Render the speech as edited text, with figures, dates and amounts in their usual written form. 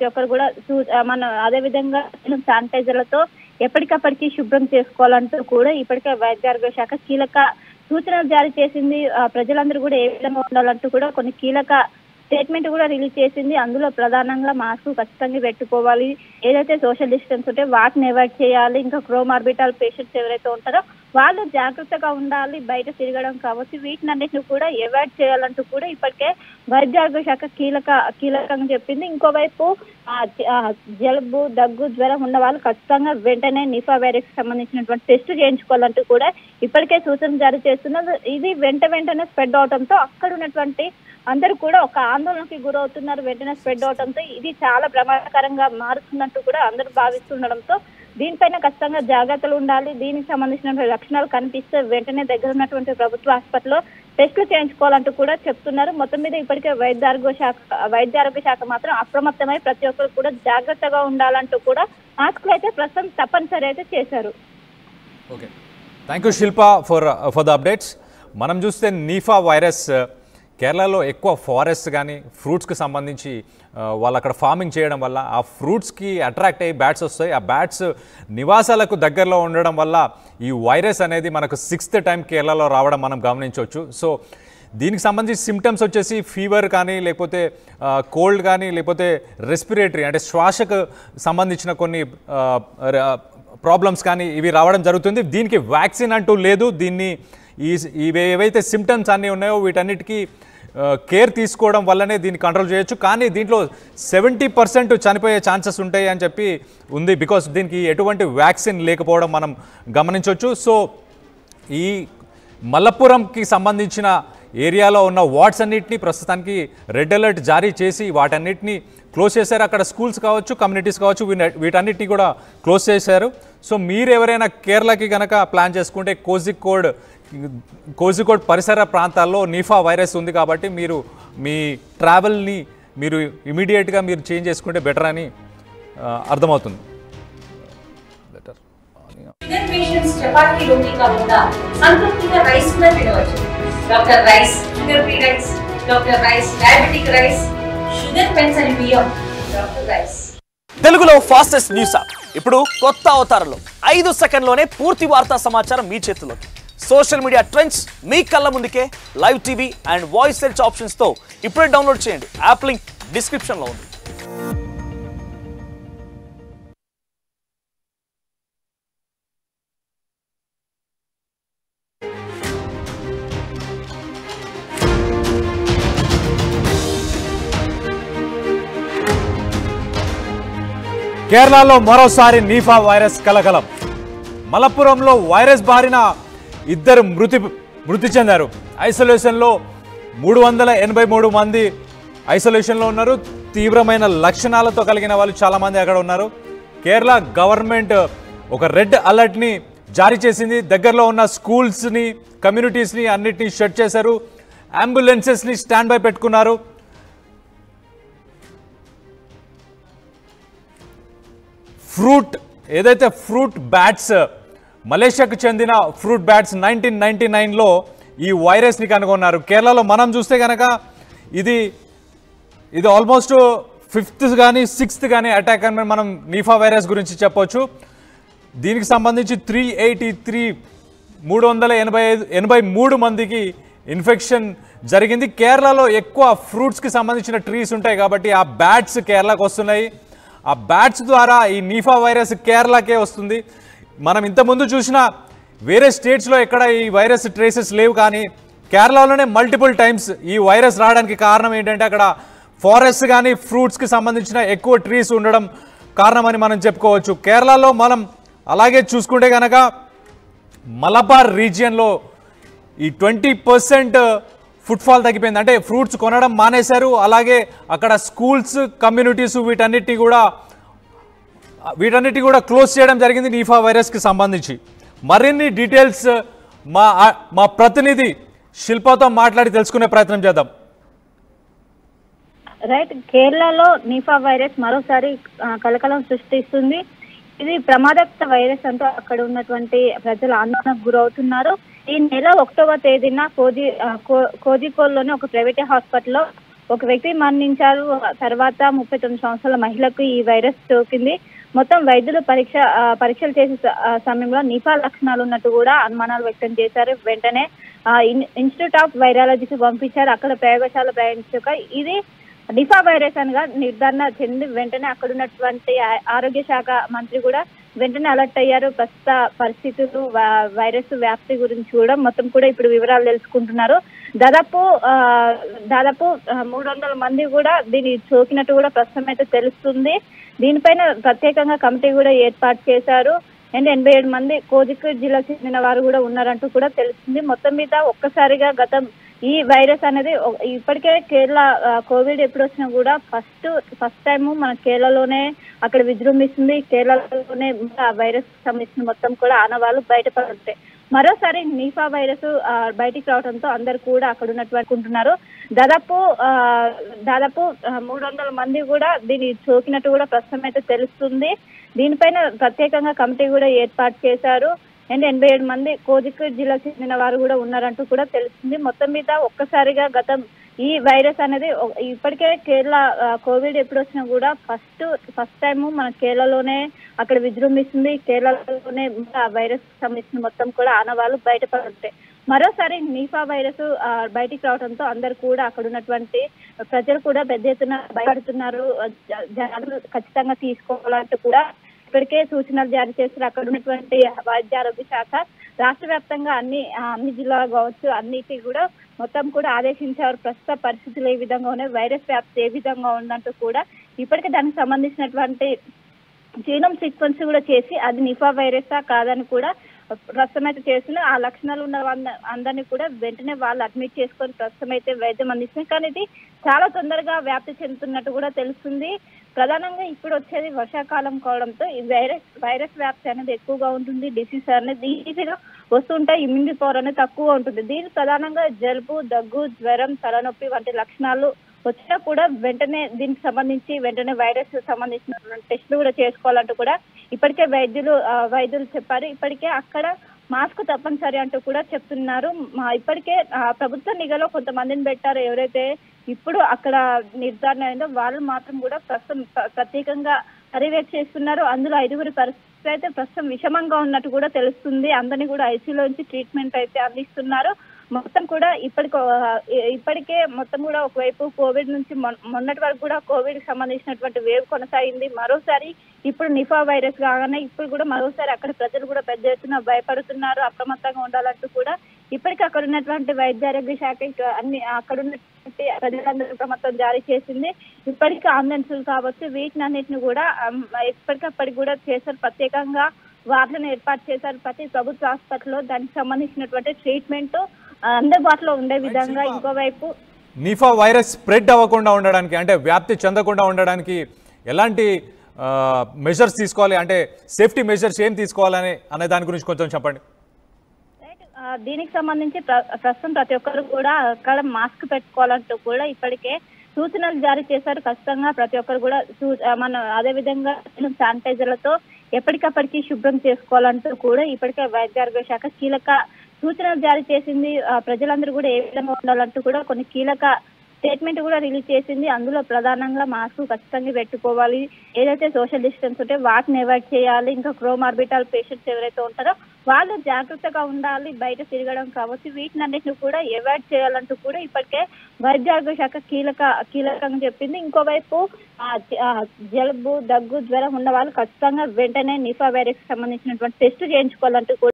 ప్రతి ఒక్కరు కూడా మన అదే విధంగా శానిటైజర్లతో ఎప్పటికప్పటికి శుభ్రం చేసుకోవాలంటూ కూడా ఇప్పటికే వైద్య ఆరోగ్య శాఖ కీలక సూచనలు జారీ చేసింది. ప్రజలందరూ కూడా ఏ విధంగా ఉండాలంటూ కూడా కొన్ని కీలక స్టేట్మెంట్ కూడా రిలీజ్ చేసింది. అందులో ప్రధానంగా మాస్క్ ఖచ్చితంగా పెట్టుకోవాలి, ఏదైతే సోషల్ డిస్టెన్స్ ఉంటే వాటిని అవాయిడ్ చేయాలి, ఇంకా క్రోమార్బిటల్ పేషెంట్స్ ఎవరైతే ఉంటారో వాళ్ళు జాగ్రత్తగా ఉండాలి, బయట తిరగడం కావచ్చు, వీటినన్నింటిని కూడా అవాయిడ్ చేయాలంటూ కూడా ఇప్పటికే వైద్య ఆరోగ్య శాఖ కీలకంగా చెప్పింది. ఇంకోవైపు జలుబు, దగ్గు, జ్వరం ఉన్న వాళ్ళు ఖచ్చితంగా వెంటనే నిఫా వైరస్ కి సంబంధించినటువంటి టెస్ట్ చేయించుకోవాలంటూ కూడా ఇప్పటికే సూచన జారీ చేస్తున్నారు. ఇది వెంటనే స్ప్రెడ్ అవడంతో అక్కడ ఉన్నటువంటి అందరూ కూడా ఒక ఆందోళనకి గురవుతున్నారు. వెంటనే స్ప్రెడ్ అవడంతో ఇది చాలా ప్రమాదకరంగా మారుతున్నట్టు కూడా అందరూ భావిస్తుండడంతో దీనిపైన ఖచ్చితంగా జాగ్రత్తలు ఉండాలి. దీనికి సంబంధించిన లక్షణాలు కనిపిస్తే వెంటనే దగ్గర ఉన్నటువంటి ప్రభుత్వ హాస్పిటల్లో టెస్టులు చేయించుకోవాలంటూ కూడా చెప్తున్నారు. మొత్తం మీద ఇప్పటికే వైద్య ఆరోగ్య శాఖ మాత్రం అప్రమత్తమై ప్రతి ఒక్కరు కూడా జాగ్రత్తగా ఉండాలంటూ కూడా మాస్కులు అయితే ప్రస్తుతం తప్పనిసరి అయితే చేశారు. Okay, thank you Shilpa for the updates. మనం చూస్తే నిఫా వైరస్ కేరళలో ఎక్కువ ఫారెస్ట్ కానీ ఫ్రూట్స్కి సంబంధించి వాళ్ళు అక్కడ ఫార్మింగ్ చేయడం వల్ల ఆ ఫ్రూట్స్కి అట్రాక్ట్ అయ్యి బ్యాట్స్ వస్తాయి. ఆ బ్యాట్స్ నివాసాలకు దగ్గరలో ఉండడం వల్ల ఈ వైరస్ అనేది మనకు 6th టైం కేరళలో రావడం మనం గమనించవచ్చు. సో దీనికి సంబంధించి సిమ్టమ్స్ వచ్చేసి ఫీవర్ కానీ, లేకపోతే కోల్డ్ కానీ, లేకపోతే రెస్పిరేటరీ అంటే శ్వాసకు సంబంధించిన కొన్ని ప్రాబ్లమ్స్ కానీ ఇవి రావడం జరుగుతుంది. దీనికి వ్యాక్సిన్ అంటూ లేదు. దీన్ని ఇవి ఏవైతే సిమ్టమ్స్ అన్నీ ఉన్నాయో వీటన్నిటికీ కేర్ తీసుకోవడం వల్లనే దీన్ని కంట్రోల్ చేయొచ్చు. కానీ దీంట్లో 70% చనిపోయే ఛాన్సెస్ ఉంటాయి అని చెప్పి ఉంది. బికాస్ దీనికి ఎటువంటి వ్యాక్సిన్ లేకపోవడం మనం గమనించవచ్చు. సో ఈ మలప్పురంకి సంబంధించిన ఏరియాలో ఉన్న వార్డ్స్ అన్నింటినీ ప్రస్తుతానికి రెడ్ అలర్ట్ జారీ చేసి వాటన్నిటిని క్లోజ్ చేశారు. అక్కడ స్కూల్స్ కావచ్చు, కమ్యూనిటీస్ కావచ్చు, వీటన్నిటిని కూడా క్లోజ్ చేశారు. సో మీరు ఎవరైనా కేరళకి కనుక ప్లాన్ చేసుకుంటే కోజికోడ్ పరిసర ప్రాంతాల్లో నిఫా వైరస్ ఉంది కాబట్టి మీరు మీ ట్రావెల్ని మీరు ఇమీడియట్గా మీరు చేంజ్ చేసుకుంటే బెటర్ అని అర్థమవుతుంది. తెలుగులో ఫాస్టెస్ట్ న్యూస్ యాప్ ఇప్పుడు కొత్త అవతారంలో 5 సెకండ్లోనే పూర్తి వార్తా సమాచారం మీ చేతుల్లోకి. సోషల్ మీడియా ట్రెండ్స్ మీ కళ్ళ ముందుకే live TV and voice search ఆప్షన్స్తో ఇప్పుడే డౌన్లోడ్ చేయండి. యాప్ లింక్ డిస్క్రిప్షన్లో ఉంది. కేరళలో మరోసారి నిఫా వైరస్ కలకలం. మలప్పురంలో వైరస్ బారిన 2 మృతి చెందారు. ఐసోలేషన్లో 383 మంది ఐసోలేషన్లో ఉన్నారు. తీవ్రమైన లక్షణాలతో కలిగిన వాళ్ళు చాలామంది అక్కడ ఉన్నారు. కేరళ గవర్నమెంట్ ఒక రెడ్ అలర్ట్ని జారీ చేసింది. దగ్గరలో ఉన్న స్కూల్స్ని, కమ్యూనిటీస్ని అన్నిటినీ షట్ చేశారు. అంబులెన్సెస్ని స్టాండ్ బై పెట్టుకున్నారు. ఏదైతే ఫ్రూట్ బ్యాట్స్, మలేషియాకు చెందిన ఫ్రూట్ బ్యాట్స్ 1999లో ఈ వైరస్ని కనుగొన్నారు. కేరళలో మనం చూస్తే కనుక ఇది ఆల్మోస్ట్ 5th కానీ 6th కానీ అటాక్ అని మనం నిఫా వైరస్ గురించి చెప్పొచ్చు. దీనికి సంబంధించి 383 మందికి ఇన్ఫెక్షన్ జరిగింది. కేరళలో ఎక్కువ ఫ్రూట్స్కి సంబంధించిన ట్రీస్ ఉంటాయి కాబట్టి ఆ బ్యాట్స్ కేరళకు వస్తున్నాయి. ఆ బ్యాట్స్ ద్వారా ఈ నిఫా వైరస్ కేరళకే వస్తుంది. మనం ఇంతకుముందు చూసిన వేరే స్టేట్స్లో ఎక్కడ ఈ వైరస్ ట్రేసెస్ లేవు, కానీ కేరళలోనే మల్టిపుల్ టైమ్స్ ఈ వైరస్ రావడానికి కారణం ఏంటంటే అక్కడ ఫారెస్ట్ కానీ ఫ్రూట్స్కి సంబంధించిన ఎక్కువ ట్రీస్ ఉండడం కారణమని మనం చెప్పుకోవచ్చు. కేరళలో మనం అలాగే చూసుకుంటే కనుక మలబార్ రీజియన్లో ఈ 20% ఫుట్ఫాల్ తగ్గిపోయింది. అంటే ఫ్రూట్స్ కొనడం మానేశారు. అలాగే అక్కడ స్కూల్స్, కమ్యూనిటీస్ వీటన్నిటి కూడా క్లోజ్ చేయడం జరిగింది నిఫా వైరస్కి సంబంధించి. మరిన్ని డీటెయిల్స్ మా ప్రతినిధి శిల్పతో మాట్లాడి తెలుసుకునే ప్రయత్నం చేద్దాం. రైట్, కేరళలో నిఫా వైరస్ మరోసారి కలకలం సృష్టిస్తుంది. ఇది ప్రమాదకర వైరస్ అంటూ అక్కడ ఉన్నటువంటి ప్రజలు ఆందోళనకు గురవుతున్నారు. ఈ నెల 1వ తేదీన కోజికోడ్లోని ఒక ప్రైవేట్ హాస్పిటల్లో ఒక వ్యక్తి మరణించారు. తర్వాత 39 సంవత్సరాల మహిళకు ఈ వైరస్ సోకింది. మొత్తం వైద్యులు పరీక్షలు చేసే సమయంలో నిఫా లక్షణాలు ఉన్నట్టు కూడా అనుమానాలు వ్యక్తం చేశారు. వెంటనే ఇన్స్టిట్యూట్ ఆఫ్ వైరాలజీకి పంపించారు. అక్కడ ప్రయోగశాల ప్రయాణించాక ఇది నిఫా వైరస్ అనగా నిర్ధారణ చెంది వెంటనే అక్కడ ఉన్నటువంటి ఆరోగ్య శాఖ మంత్రి కూడా వెంటనే అలర్ట్ అయ్యారు. ప్రస్తుత పరిస్థితులు వైరస్ వ్యాప్తి గురించి కూడా మొత్తం కూడా ఇప్పుడు వివరాలు తెలుసుకుంటున్నారు. దాదాపు 300 మంది కూడా దీన్ని సోకినట్టు కూడా ప్రస్తుతం అయితే తెలుస్తుంది. దీనిపైన ప్రత్యేకంగా కమిటీ కూడా ఏర్పాటు చేశారు. అండ్ 87 మంది కోజికోడ్ జిల్లాకు చెందిన వారు కూడా ఉన్నారంటూ కూడా తెలుస్తుంది. మొత్తం మీద ఒక్కసారిగా ఈ వైరస్ అనేది ఇప్పటికే కేరళ కోవిడ్ ఎప్పుడు వచ్చినా కూడా ఫస్ట్ టైం మన కేరళలోనే అక్కడ విజృంభిస్తుంది. కేరళలోనే ఆ వైరస్ సంబంధించిన మొత్తం కూడా ఆనవాళ్ళు బయటపడుతాయి. మరోసారి నిఫా వైరస్ బయటికి రావడంతో అందరు కూడా అక్కడ ఉన్నటువంటి దాదాపు 300 మంది కూడా దీన్ని సోకినట్టు కూడా ప్రస్తుతం అయితే తెలుస్తుంది. దీనిపైన ప్రత్యేకంగా కమిటీ కూడా ఏర్పాటు చేశారు. అండ్ 87 మంది కోజికోడ్ జిల్లాకు చెందిన వారు కూడా ఉన్నారంటూ కూడా తెలుస్తుంది. మొత్తం మీద ఒక్కసారిగా ఈ వైరస్ అనేది ఇప్పటికే కేరళ కోవిడ్ ఎప్పుడు వచ్చినా కూడా ఫస్ట్ టైం మన కేరళలోనే అక్కడ విజృంభిస్తుంది. కేరళలోనే ఆ వైరస్ సంబంధించిన మొత్తం కూడా ఆనవాళ్ళు బయటపడుతాయి. మరోసారి నిఫా వైరస్ బయటికి రావడంతో అందరు కూడా అక్కడ ఉన్నటువంటి ప్రజలు కూడా పెద్ద ఎత్తున భయపడుతున్నారు. జాగ్రత్తలు ఖచ్చితంగా తీసుకోవాలంటూ కూడా ఇప్పటికే సూచనలు జారీ చేస్తారు. అక్కడ ఉన్నటువంటి వైద్య ఆరోగ్య శాఖ రాష్ట్ర వ్యాప్తంగా అన్ని జిల్లాలు కావచ్చు అన్నిటి కూడా మొత్తం కూడా ఆదేశించారు. ప్రస్తుత పరిస్థితులు ఏ విధంగా ఉన్నాయి, వైరస్ వ్యాప్తి ఏ విధంగా ఉందంటూ కూడా ఇప్పటికే దానికి సంబంధించినటువంటి జీనోమ్ సీక్వెన్స్ కూడా చేసి అది నిఫా వైరసా కాదని కూడా ప్రస్తుతం అయితే చేస్తున్న ఆ లక్షణాలు ఉన్న అందరినీ కూడా వెంటనే వాళ్ళు అడ్మిట్ చేసుకొని ప్రస్తుతం అయితే వైద్యం అందిస్తుంది. కానీ ఇది చాలా తొందరగా వ్యాప్తి చెందుతున్నట్టు కూడా తెలుస్తుంది. ప్రధానంగా ఇప్పుడు వచ్చేది వర్షాకాలం కావడంతో ఈ వైరస్ వ్యాప్తి అనేది ఎక్కువగా ఉంటుంది. డిసీజ్ అనేది ఈజీగా వస్తుంటాయి. ఇమ్యూనిటీ పవర్ అనేది తక్కువ ఉంటుంది. దీని ప్రధానంగా జలుబు, దగ్గు, జ్వరం, తలనొప్పి వంటి లక్షణాలు వచ్చినా కూడా వెంటనే దీనికి సంబంధించి వైరస్ సంబంధించిన టెస్టులు కూడా చేసుకోవాలంటూ కూడా ఇప్పటికే వైద్యులు చెప్పారు. ఇప్పటికే అక్కడ మాస్క్ తప్పనిసరి అంటూ కూడా చెప్తున్నారు. ఇప్పటికే ప్రభుత్వ నిఘాలో కొంతమందిని పెట్టారు. ఎవరైతే ఇప్పుడు అక్కడ నిర్ధారణ అయిందో వాళ్ళు మాత్రం కూడా ప్రత్యేకంగా పర్యవేక్షిస్తున్నారు. అందులో 5గురి పరిస్థితి అయితే ప్రస్తుతం విషమంగా ఉన్నట్టు కూడా తెలుస్తుంది. అందరినీ కూడా ఐసీయూలో నుంచి ట్రీట్మెంట్ అయితే అందిస్తున్నారు. మొత్తం కూడా ఇప్పటికే మొత్తం కూడా ఒకవైపు కోవిడ్ నుంచి మొన్నటి వరకు కూడా కోవిడ్ కి సంబంధించినటువంటి వేవ్ కొనసాగింది. మరోసారి ఇప్పుడు నిఫా వైరస్ కాగానే ఇప్పుడు కూడా మరోసారి అక్కడ ప్రజలు కూడా పెద్ద ఎత్తున భయపడుతున్నారు. అప్రమత్తంగా ఉండాలంటూ కూడా ఇప్పటికీ అక్కడ ఉన్నటువంటి వైద్య ఆరోగ్య శాఖ అక్కడ ఉన్నటువంటి ప్రజలందరూ అప్రమత్తం జారీ చేసింది. ఇప్పటికీ అంబులెన్సులు కావచ్చు వీటినన్నిటిని కూడా ఎప్పటికప్పటికి కూడా చేశారు. ప్రత్యేకంగా వార్డులను ఏర్పాటు చేశారు. ప్రతి ప్రభుత్వ హాస్పిటల్లో దానికి సంబంధించినటువంటి ట్రీట్మెంట్ అందుబాటులో ఉండే విధంగా. ఇంకోవైపు నిఫా వైరస్ స్ప్రెడ్ అవ్వకుండా ఉండడానికి అంటే వ్యాప్తి చెందకుండా ఉండడానికి ఎలాంటి మెజర్స్ తీసుకోవాలి, అంటే సేఫ్టీ మెజర్స్ ఏం తీసుకోవాలని అనే దాని గురించి కొంచెం చెప్పండి. దీనికి సంబంధించి ప్రస్తుతం ప్రతి ఒక్కరు కూడా అక్కడ మాస్క్ పెట్టుకోవాలంటూ కూడా ఇప్పటికే సూచనలు జారీ చేశారు. ఖచ్చితంగా ప్రతి ఒక్కరు కూడా అదే విధంగా శానిటైజర్లతో ఎప్పటికప్పటికి శుభ్రం చేసుకోవాలంటూ కూడా ఇప్పటికే వైద్య ఆరోగ్య శాఖ కీలక సూచనలు జారీ చేసింది. ప్రజలందరూ కూడా ఏ విధంగా ఉండాలంటూ కూడా కొన్ని కీలక స్టేట్మెంట్ కూడా రిలీజ్ చేసింది. అందులో ప్రధానంగా మాస్క్ ఖచ్చితంగా పెట్టుకోవాలి. ఏదైతే సోషల్ డిస్టెన్స్ ఉంటే వాటిని అవాయిడ్ చేయాలి. ఇంకా క్రోమార్బిటల్ పేషెంట్స్ ఎవరైతే ఉంటారో వాళ్ళు జాగ్రత్తగా ఉండాలి. బయట తిరగడం కావచ్చు వీటినన్నిటిని కూడా అవాయిడ్ చేయాలంటూ కూడా ఇప్పటికే వైద్య ఆరోగ్య శాఖ కీలకంగా చెప్పింది. ఇంకోవైపు జలుబు, దగ్గు, జ్వరం ఉన్న వాళ్ళు ఖచ్చితంగా వెంటనే నిఫా వైరస్ కి సంబంధించినటువంటి టెస్ట్ చేయించుకోవాలంటూ కూడా